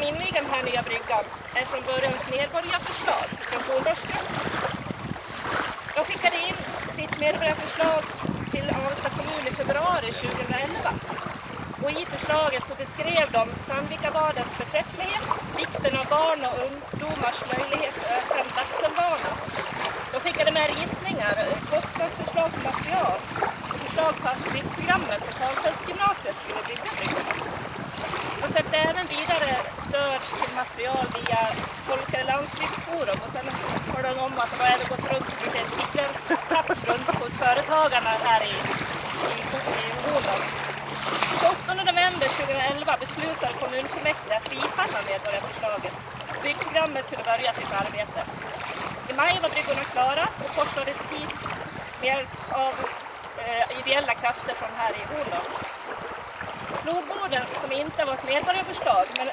invigde den här nya bryggan är från början ett medborgarförslag från Kolmårdsgruppen. De skickade in sitt medborgarförslag till Avesta kommun i februari 2011. Och i förslaget så beskrev de Sandvikabadens förträfflighet, vikten av barn och ungdomars möjlighet att öka en vattenbana. De skickade med ritningar, kostnadsförslag på material och förslag på att byggprogrammet på Karlfeldtsgymnasiet skulle bygga bryggan. De sökte även vidare stöd till material via Folkare landsbygdsforum och sen hörde de om att de även gått runt lite tatt runt hos företagarna här i Åland. 28 november 2011 beslutade kommunfullmäktige att bifalla medborgarförslaget. Byggprogrammet kunde börja sitt arbete. I maj var bryggorna klara och forslades hit med hjälp av ideella krafter från här i Åland. Slogboden, som inte var ett medborgarförslag, men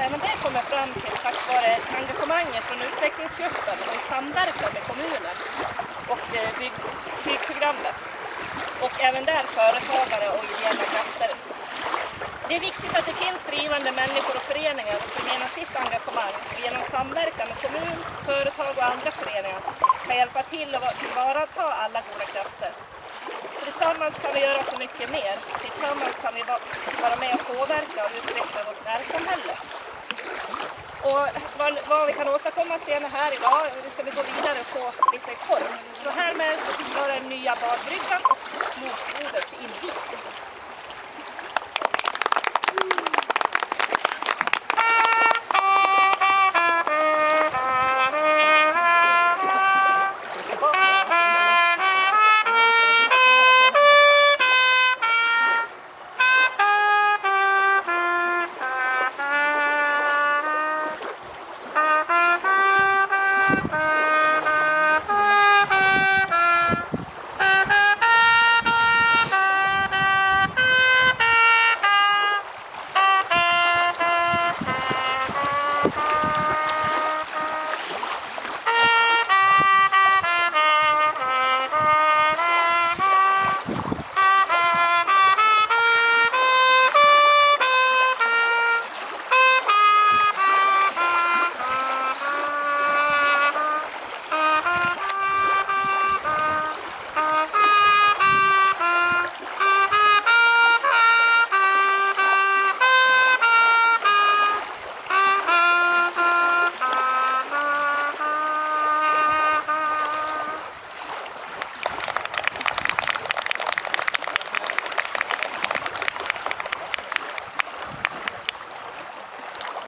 även det kommer fram till tack vare engagemanget från utvecklingsgruppen och i samverkan med kommunen och byggprogrammet. Och även där företagare och ideella krafter. Det är viktigt att det finns drivande människor och föreningar som genom sitt engagemang, genom samverkan med kommun, företag och andra föreningar kan hjälpa till att tillvarata alla goda krafter. Tillsammans kan vi göra så mycket mer. Tillsammans kan vi vara med och påverka och utveckla vårt närsamhälle. Och vad vi kan åstadkomma senare här idag, vi ska gå vidare och få lite korv. Så härmed så blir den nya badbryggan och slogbordet invigt.